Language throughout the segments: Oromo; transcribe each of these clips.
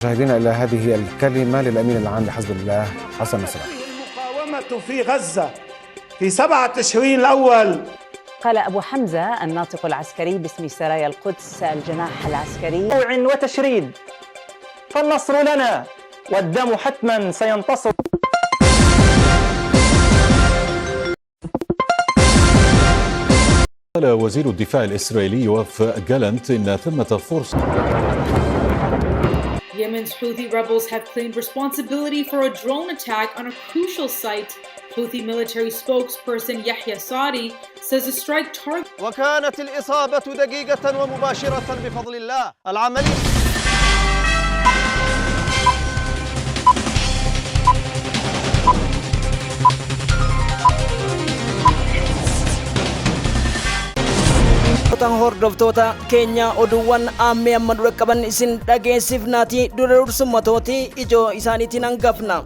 مشاهدينا إلى هذه الكلمة للأمين العام لحزب الله حسن نصر. المقاومة في غزة في 7 تشرين الأول. قال أبو حمزة الناطق العسكري باسم سرايا القدس الجناح العسكري: طوع وتشريد، فالنصر لنا والدم حتما سينتصر. قال وزير الدفاع الإسرائيلي يوآف جالنت إن ثمة فرصة. Yemen's Houthi rebels have claimed responsibility for a drone attack on a crucial site. Houthi military spokesperson Yahya Sadi says the strike target. وكانت الإصابة دقيقة ومباشرة بفضل الله. العملية hordoftoota keenya oduuwwan ammee amma dura qaban isin dhageessifnaati. dura dursummaatooti ijoo isaaniitiin hangafna.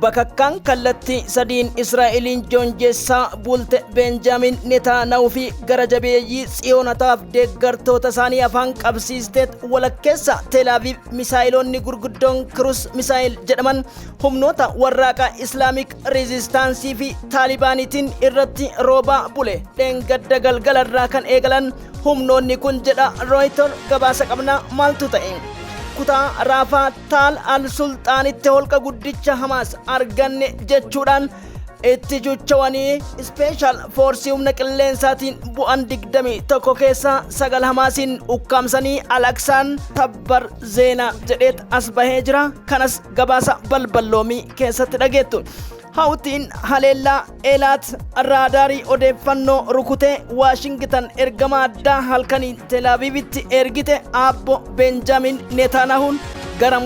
bakakkaan kallattii sadiin Israa'eliin joonjessaa bulte Benjaamin Netaanyaahuu fi gara jabeeyyii tsiyoonataaf deeggartoota isaanii afaan qabsiisteet walakkeessa Teelaaviv misaayiloonni gurguddoon Kirus misaayil jedhaman humnoota warraaqaa Islaamik Reezistaansii fi Taalibaaniitiin irratti roobaa bule. dheengadda galgalarraa kan eegalan humnoonni kun jedha Rooyiter gabaasa qabna maaltu ta'e. kutaa raafaa taal al sulxaanitti holqa guddicha Hamaas arganne jechuudhaan itti juchawanii ispeeshaal foorsii humna qilleensaatiin bu'an 21 keessaa 9 Hamaasiin ukkaamsanii Alaksaan tabbar zeenaa jedheet as bahee jira. kanas gabaasa balballoomii keessatti dhageettu. Hawtiin haleellaa eelaat raadaarii odeeffannoo rukutee Waashingitan ergama addaa halkanii Teelaaviivitti ergite abbo Benjaamin Netanyaahuun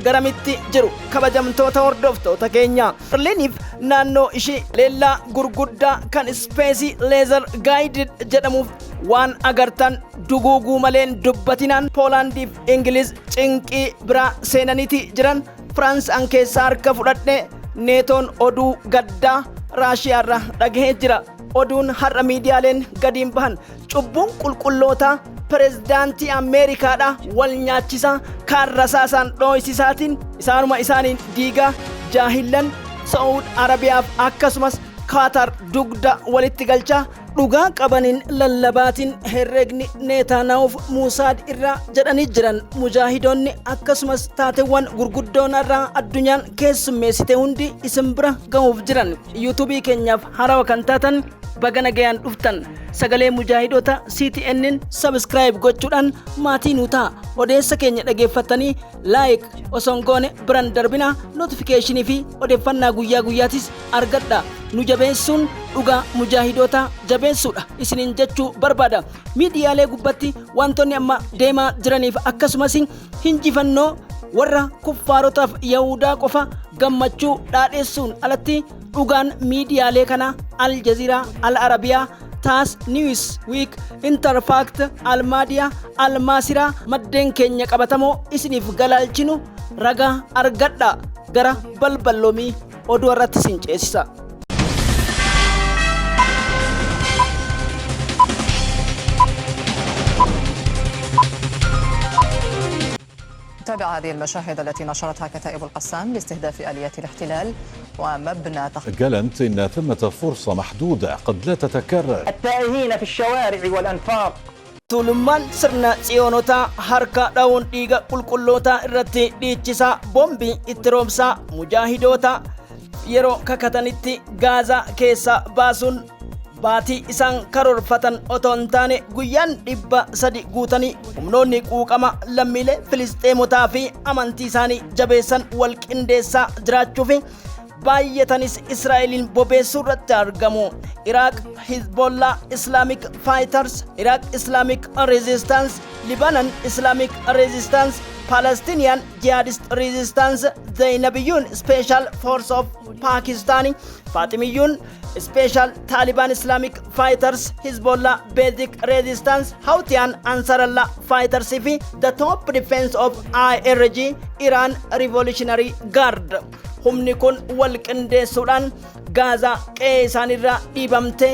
garamitti jiru. kabajamtoota hordoftoota keenya, Berliiniif naannoo ishii leellaa gurguddaa kan ispeesii leezar gaayidid jedhamuuf waan agartan duguuguu maleen dubbatinaan Poolaandiif Ingiliz cinqii biraa seenaniiti jiran. Firaansaan keessaa harka fudhadhe neetoon oduu gaddaa Raashiyaarra dhagahee jira. oduun har'a miidiyaaleen gadiin bahan cubbuun qulqullootaa pirezidaantii Ameerikaadha wal nyaachisa kaan rasaasaan dhooysisaatiin isaanuma isaaniin diigaa jaahillan Saa'ud Arabiyaaf akkasumas Kaatar dugda walitti galchaa dhugaa qabaniin lallabaatiin herregni Netanyahuuf Muusaad irraa jedhanii jiran. mujaahidoonni akkasumas taateewwan gurguddoon irraa addunyaan keessummeessite hundi isin bira gahuuf jiran. yuutuubii keenyaaf harawa kan taatan baga nagayaan dhuftan. sagalee mujaahidoota CTN'n subscribe gochuudhaan maatii nuu ta'a. odeessa keenya dhageeffatanii like osoo hin goone biran darbina notifiikeeshinii fi odeeffannaa guyyaa guyyaatis argadha. nu jabeessuun dhugaa mujaahidoota jabeessuudha isiniin jechuu barbaada. miidiyaalee gubbatti wantoonni amma deemaa jiraniif akkasumas hinjifannoo warra kuffaarotaaf Yahudaa qofa gammachuu dhaadheessuun alatti dhugaan miidiyaalee kana Al Jazeera, Al Arabiyaa, Taas News Week, Interfact, Al Madiyaa, Al Masiraa maddeen keenya qabatamoo isiniif galaalchinu ragaa argadha. gara balballoomii oduu irratti isin ceesisa. تابع هذه المشاهد التي نشرتها كتائب القسام لاستهداف آليات الاحتلال ومبنى جالنت إن ثمة فرصة محدودة قد لا تتكرر. التائهين في الشوارع والأنفاق. Tulummaan sirna tsiyoonota harka dhawuun dhiiga qulqulloota irratti dhiichisaa bombii itti roobsaa mujaahidoota yeroo kakatanitti Gaazaa keessa baasuun baatii isaan karoorfatan otoo hin taane guyyaan 300 guutanii humnoonni quuqama lammiilee Filisxeemotaa fi amantii isaanii jabeessan wal qindeessaa jiraachuuf baay'atanis Israa'eliin bobeessuu irratti argamu. Iraq Hezbollah Islamic Fighters, Iraq Islamic Resistance, Lebanon Islamic Resistance, Palestinian Jihadist Resistance, Zainabiyun Special Force of Pakistan, Fatimiyun Special Taliban Islamic Fighters, Hezbollah Basic Resistance, Houthi Ansarallah Fighters fi the Top Defense of IRG, Iran Revolutionary Guard. humni kun wal qindeessuudhaan Gaazaa qe'ee isaanirraa dhiibamte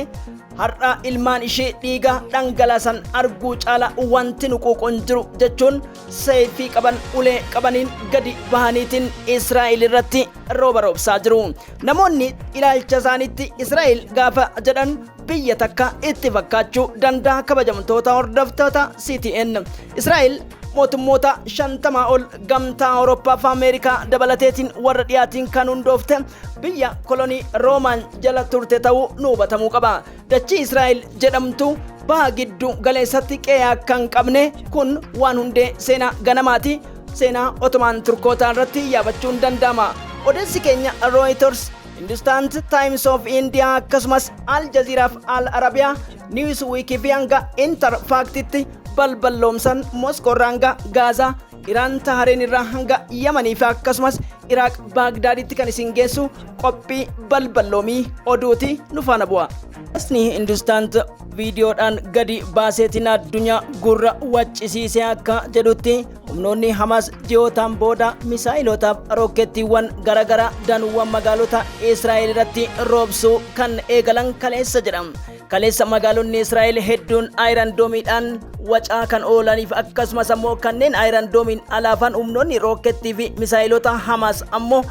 har'a ilmaan ishee dhiiga dhangalaasan arguu caala wanti nu quuqon jiru jechuun seefii qaban ulee qabaniin gadi bahaniitiin Israa'el irratti rooba roobsaa jiru. Namoonni ilaalcha isaaniitti Israa'el gaafa jedhan biyya takka itti fakkaachuu danda'a kabajamtoota hordoftoota CTN. Israa'el mootummoota 50 ol gamtaa Awurooppaa fi Ameerikaa dabalateetiin warra dhiyaatiin kan hundoofte biyya kolonii Roomaan jala turte ta'uu nu hubatamuu qaba. Dachii Israa'el jedhamtu baha giddu galeessatti qe'ee akka hin qabne kun waan hundee seenaa ganamaati. Seenaa Ottoman Turkootaa irratti yaabachuun danda'ama. Odeessi keenya Reuters, Hindustan Times of India akkasumas Al Jazeera fi Al Arabiyaa Newsweek fi hanga Interfactitti balballoomsan Moskoo irraa hanga Gaazaa, Iraan Tahareen irraa hanga Yamanii fi akkasumas Iraaq Baagdaaditti kan isin geessu qophii balballoomii oduuti nu faana bu'a. Asni Hindustan viidiyoodhaan gadi baaseetiin addunyaa gurra waccisiisee akka jedhutti humnoonni Hamas ji'ootaan booda misaa'ilotaaf rookettiiwwan garagaraa danuuwwan magaalota Israa'el irratti roobsuu kan eegalan kaleessa jedhama. Kaleessa magaalonni Israa'el hedduun Iron Dome'dhaan wacaa kan oolaniif akkasumas ammoo kanneen Iron Dome'n alaafan humnoonni rookettii fi misaa'ilota Hamas ammoo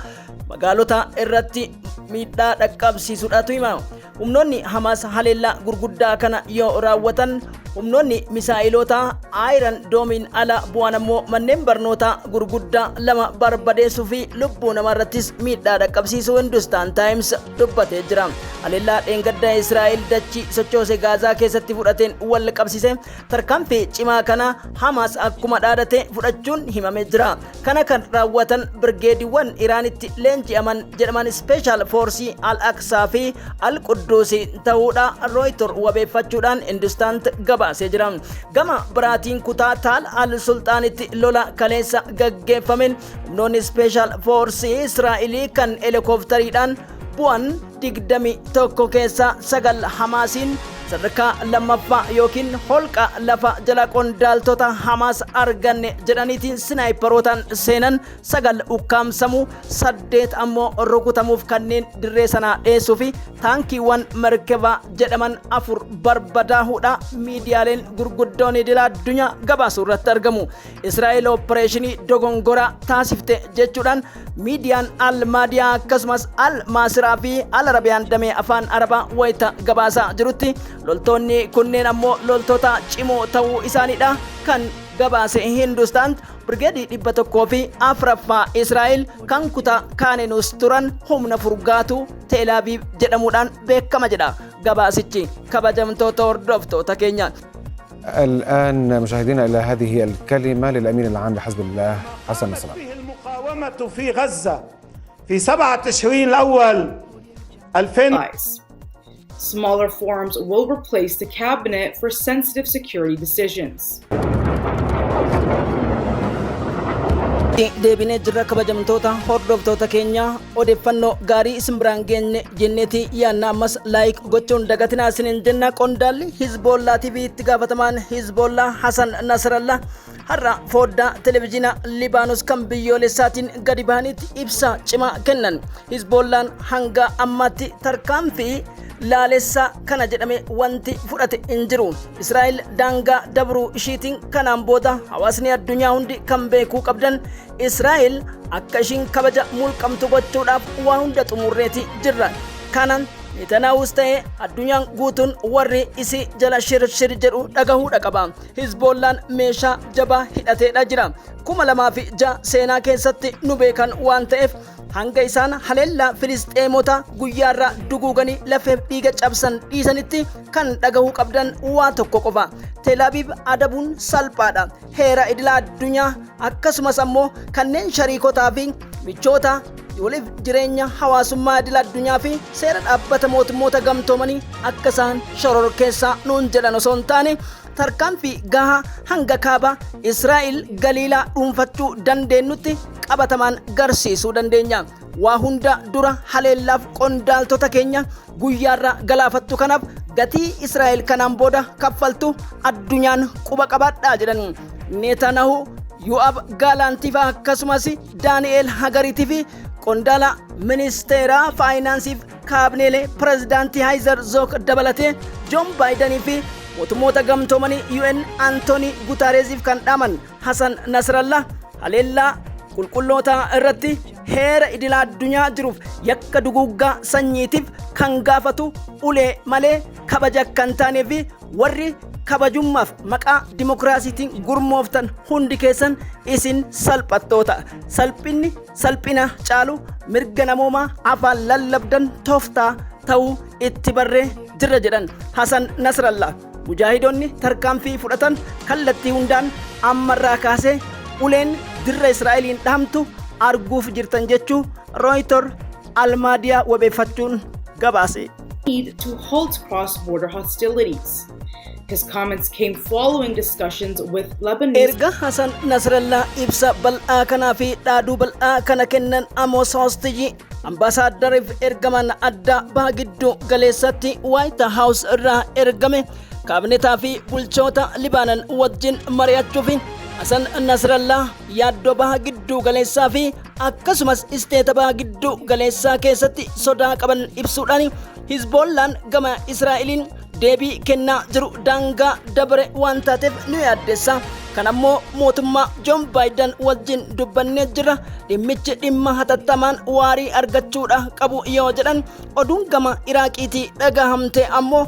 magaalota irratti miidhaa dhaqqabsiisuudhaatu hima. Humnoonni Hamas haleellaa gurguddaa kana yoo raawwatan humnoonni misaa'ilota Iron Dome'n ala bu'an ammoo manneen barnootaa gurguddaa lama barbadeessuu fi lubbuu namarrattis miidhaa dhaqqabsiisuu Hindustan Times dubbatee jira. Haleellaa dheengaddaa Israa'el dachii sochoose Gaazaa keessatti fudhateen wal qabsiise tarkaanfii cimaa kana Hamas akkuma dhaadate fudhachuun himamee jira. Kana kan raawwatan birgeediiwwan Iraanitti leenji'aman jedhaman Special Force Al-Aqsaa fi Al-Quddusi ta'uudha Reuters wabeeffachuudhaan Hindustan gabaasee jira. Gama biraatiin kutaa Taal Al-Sultaanitti lola kaleessa gaggeeffameen humnoonni Special Force Israa'elii kan helikooftariidhaan bu'an 21 keessa 9 Hamaasiin sadarkaa lammaffaa yookiin holqa lafa jala qondaaltota Hamas arganne jedhaniitiin sinaayiparootaan seenan 9 ukkaamsamuu 8 ammoo rukutamuuf kanneen dirree sanaa dheessuu fi taankiiwwan merkeva jedhaman 4 barbadaa'uudha miidiyaaleen gurguddoon idil addunyaa gabaasuu irratti argamu. Israa'el opereeshinii dogongoraa taasifte jechuudhaan miidiyaan Al-Maadiyaa akkasumas Al-Maasiraa fi Al-Arabiyaan damee afaan Arabaa wayita gabaasaa jirutti loltoonni kunneen ammoo loltoota cimoo ta'uu isaaniidha kan gabaase Hindustan. Brigeedii 104ffaa Israa'el kan kutaa Kaanenus turan humna furgaatu Tel Aviv jedhamuudhaan beekama jedha gabaasichi. kabajamtoota hordoftoota keenya. الآن مشاهدينا إلى هذه الكلمة للأمين العام لحزب الله حسن نصر الله. المقاومة في غزة في 7 تشرين الأول 2000. Smaller forums will replace the cabinet for sensitive security decisions. deebinee jirra kabajamtoota hordoftoota keenya odeeffannoo gaarii isin biraan geenye jenneeti yaanna ammas laayik gochuun dagatinaa isiniin jenna. Qondaalli Hizbollaa TV itti gaafatamaan Hizbollaa Hasan Nasrallah har'a foddaa televezyiina Libaanos kan biyyoolessaatiin gadi bahanitti ibsa cimaa kennan. Hizbollaan hanga ammaatti tarkaanfii laalessa kana jedhame wanti fudhate hin jiru. Israa'el daangaa dabruu ishiitiin kanaan booda hawaasni addunyaa hundi kan beekuu qabdan Israa'el akka ishiin kabaja mulqamtu gochuudhaaf waa hunda xumurreeti jirra. Kanan Netanyahus ta'ee addunyaan guutuun warri isi jala shirshir jedhu dhagahuudha qaba. Hizbollaan meeshaa jabaa hidhateedha jira. 2006 seenaa keessatti nu beekan waan ta'eef hanga isaan haleellaa Filisxeemota guyyaarraa duguuganii lafeef dhiiga cabsan dhiisanitti kan dhagahuu qabdan waa tokko qofa. Tel Aviv adabuun salphaadha. Heera idila addunyaa akkasumas ammoo kanneen shariikotaa fi michoota waliif jireenya hawaasummaa idila addunyaa fi seera dhaabbata mootummoota gamtoomanii akka isaan shororkeessaa nuun jedhan osoo hin taane tarkaanfii gahaa hanga kaaba Israa'el Galiilaa dhuunfachuu dandeenyutti qabatamaan garsiisuu dandeenya. Waa hunda dura haleellaaf qondaaltota keenya guyyaarra galaafattu kanaaf gatii Israa'el kanaan booda kaffaltu addunyaan quba qabaadhaa jedhan. Netanyahu Yoav Galantii akkasumas Daani'el Hagariitii fi qondaala ministeera faayinaansiif kaabineelee pirezidaantii Haayizer Zook dabalatee Joon Baayidanii fi mootummoota gamtoomanii UN Antoonii Gutaareziif kan dhaaman Hasan Nasrallah haleellaa qulqulloota irratti heera idila addunyaa jiruuf yakka duguuggaa sanyiitiif kan gaafatu ulee malee kabaja kan taanee fi warri kabajummaaf maqaa dimokiraasiitiin gurmooftan hundi keessan isin salphattoota. Salphinni salphina caalu mirga namoomaa afaan lallabdan tooftaa ta'uu itti barree jirra jedhan Hasan Nasrallah. Mujaahidoonni tarkaanfii fudhatan kallattii hundaan ammarraa kaasee uleen dirra Israa'eliin dhaamtu arguuf jirtan jechuu Reuters Almaadiyaa wabeeffachuun gabaase. Need to halt cross-border hostilities. His comments came following discussions with Lebanese. Erga Hasan Nasrallah ibsa bal'aa kanaa fi dhaaduu bal'aa kana kennan Amos Hostiji ambaasaadariif ergaman addaa baha gidduu galeessatti White House irraa ergame kaabinetaa fi bulchoota Libaanan wajjin mari'achuuf Hasan Nasrallah yaaddoo baha gidduu galeessaa fi akkasumas isteeta baha gidduu galeessaa keessatti sodaa qaban ibsuudhaan Hizbollaan gama Israa'eliin deebii kennaa jiru daangaa dabre waan taateef nu yaaddeessa. Kan ammoo mootummaa Joon Baayiden wajjin dubbannee jira dhimmichi dhimma hatattamaan waarii argachuudha qabu yoo jedhan oduun gama Iraaqiitii dhagahamte ammoo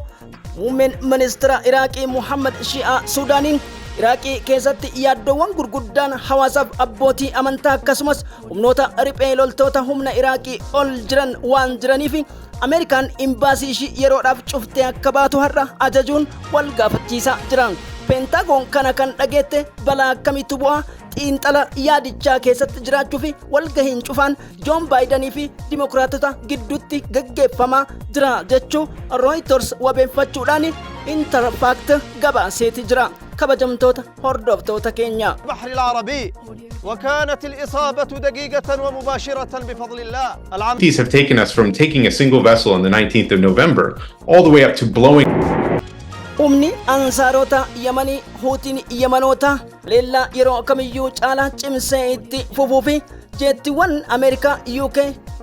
muummeen ministeera Iraaqii Muhammad Shi'aa Suudaaniin Iraaqii keessatti yaaddoowwan gurguddaan hawaasaaf abbootii amantaa akkasumas humnoota riphee loltoota humna Iraaqii ol jiran waan jiraniif Ameerikaan imbaasii ishii yeroodhaaf cuftee akka baatu har'a ajajuun wal gaafachiisaa jiran. Pentagoon kana kan dhageette balaa akkamiitu bu'aa xiinxala yaadichaa keessatti jiraachuu fi walgahiin cufaan Joon Baayidanii fi Dimokiraatota gidduutti gaggeeffamaa jira jechuu Reuters wabeeffachuudhaan Interfact gabaaseeti jira. kabajamtoota hordoftoota keenya. البحر العربي وكانت الإصابة دقيقة ومباشرة بفضل الله. These have taken us from taking a single vessel on the 19th of November all the way up to blowing. Umni ansaarota Yamanii Huutiin Yamanoota leellaa yeroo kamiyyuu caalaa cimsee itti fufuu fi jeettiiwwan Ameerikaa UK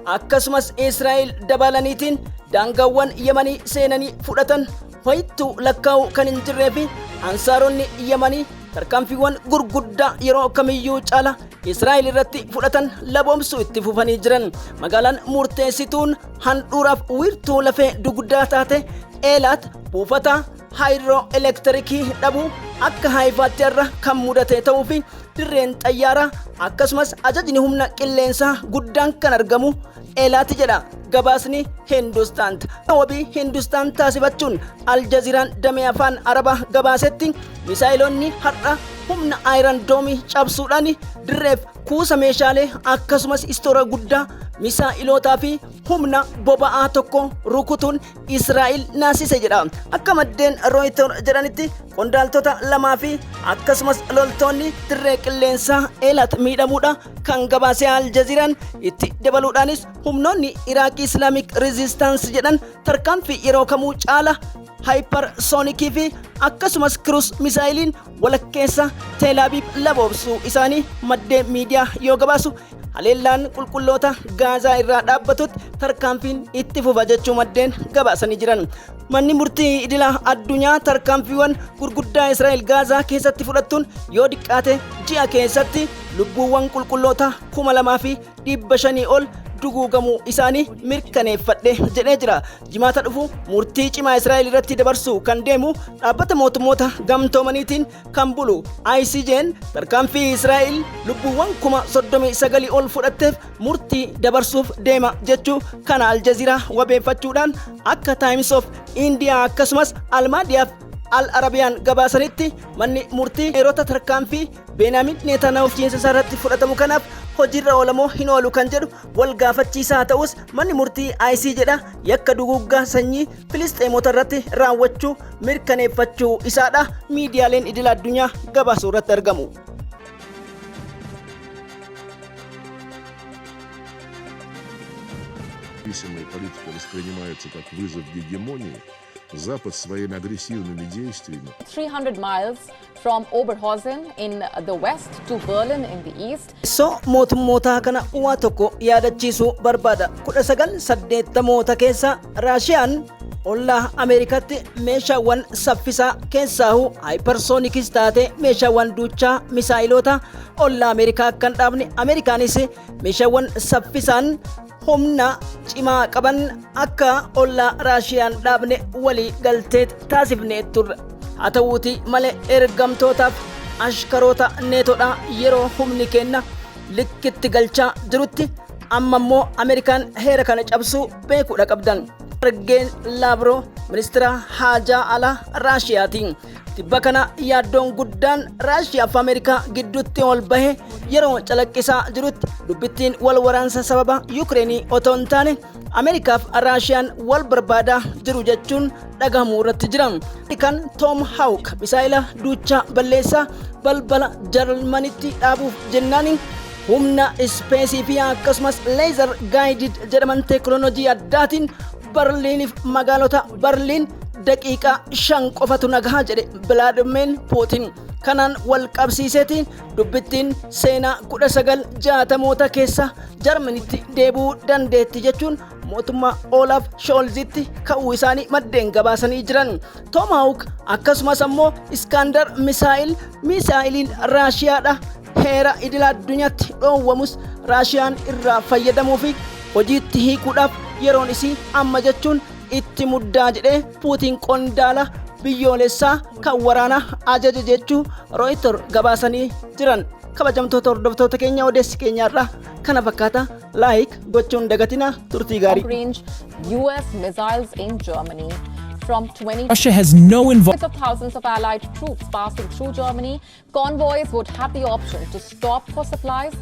akkasumas Israa'el dabalaniitiin daangaawwan Yamanii seenanii fudhatan hoyittuu lakkaa'uu kan hin jirree fi ansaaronni Yamanii tarkaanfiiwwan gurguddaa yeroo kamiyyuu caalaa Israa'el irratti fudhatan laboomsuu itti fufanii jiran. Magaalaan murteessituun handhuuraaf wiirtuu lafee dugdaa taate Eelaat buufata hydroelectrikii dhabuu akka Haifaatti irra kan mudate ta'uu fi dirreen xayyaaraa akkasumas ajajni humna qilleensaa guddaan kan argamu Eelaatti jedha gabaasni Hindustaan. Wabii Hindustaan taasifachuun Aljaziiraan damee afaan Arabaa gabaasetti misaayilonni har'a humna Iron Dome cabsuudhaan dirreef kuusa meeshaalee akkasumas istoora guddaa misaa'ilotaa fi humna boba'aa tokko rukutuun Israa'el naasise jedha. Akka maddeen Reuters jedhanitti qondaaltota lamaa fi akkasumas loltoonni dirree qilleensaa Eelaat miidhamuudha kan gabaase Aljaziiraan. Itti dabaluudhaanis humnoonni Iraaqii Islamic Resistance jedhan tarkaanfii yeroo kamuu caala hypersoonikii fi akkasumas cruise misaayiliin walakkeessa Tel Aviv laboobsuu isaanii maddeen miidiyaa yoo gabaasu haleellaan qulqulloota Gaazaa irraa dhaabbatutti tarkaanfiin itti fufa jechuu maddeen gabaasanii jiran. Manni murtii idila addunyaa tarkaanfiiwwan gurguddaa Israa'el Gaazaa keessatti fudhattuun yoo diqqaate ji'a keessatti lubbuuwwan qulqulloota 2,500 ol duguugamuu isaanii mirkaneeffadhe jedhee jira. Jimaata dhufu murtii cimaa Israa'el irratti dabarsuu kan deemu dhaabbata mootummoota gamtoomaniitiin kan bulu ICJ'n tarkaanfii Israa'el lubbuuwwan 39 ol fudhatteef murtii dabarsuuf deema jechuu kana Aljaziiraa wabeeffachuudhaan akka Times of India akkasumas Almaadiyaaf Al-Arabiyaan gabaasanitti manni murtii yeroo tarkaanfii Benyamin Netanyahu fiinsa irratti fudhatamu kanaaf hojiirra oolamoo hin oolu kan jedhu wal gaafachiisaa ta'us manni murtii ICJ'dha yakka duguuggaa sanyii Filisxeemota irratti raawwachuu mirkaneeffachuu isaadha miidiyaaleen idil addunyaa gabaasuu irratti argamu. Политика воспринимается как вызов гегемонии, Запад своими агрессивными действиями. 300 miles from Oberhausen in the west to Berlin in the east. So mootummootaa kana waa tokko yaadachiisuu barbaada. 1980 keessa Raashiyaan ollaa Ameerikaatti meeshaawwan saffisaa keessaahu hypersoonikis taate meeshaawwan duuchaa misaayilota ollaa Ameerikaa kan dhaabne Ameerikaanis meeshaawwan saffisaan humna cimaa qaban akka ollaa Raashiyaan dhaabne walii galteet taasifnee turre. haa ta'uuti malee ergamtootaaf ashkaroota neetoodha yeroo humni kenna likkitti galchaa jirutti amma immoo Ameerikaan heera kana cabsuu beekuudha qabdan. Sergey Lavrov ministeera haajaa alaa Raashiyaatiin tibba kana yaaddoon guddaan Raashiyaa fi Ameerikaa gidduutti ol bahe yeroo calaqqisaa jirutti dubbittiin wal waraansa sababa Yuukireenii otoo hin taane Ameerikaa fi Raashiyaan wal barbaadaa jiru jechuun dhagahamuu irratti jira. Kan Tom Hawk misaayila duuchaa balleessaa balbala Jarmanitti dhaabuuf jennaan humna ispeesii fi akkasumas leezer gaayidid jedhaman teekinooloojii addaatiin Berliiniif magaalota Berliin daqiiqaa 5 qofatu nagahaa jedhe Vladimir Putin. Kanaan wal qabsiiseetiin dubbittiin seenaa 1960moota keessa Jarmanitti deebi'uu dandeetti jechuun mootummaa Olaf Scholzitti ka'uu isaanii maddeen gabaasanii jiran. Tomahawk akkasumas ammoo Iskaandar misaayiliin Raashiyaadha heera idil addunyaatti dhoowwamus Raashiyaan irraa fayyadamuu fi hojiitti hiikuudhaaf yeroon isii amma jechuun itti muddaa jedhee Putin qondaala biyyoolessaa kan waraana ajaja jechuu Reuters gabaasanii jiran. Kabajamtoota hordoftoota keenya odeessi keenyaarraa kana fakkaata like gochuun dagatina turtii gaarii. Range US missiles in Germany. From 20 Russia has no involvement of thousands of allied troops passing through Germany, convoys would have the option to stop for supplies.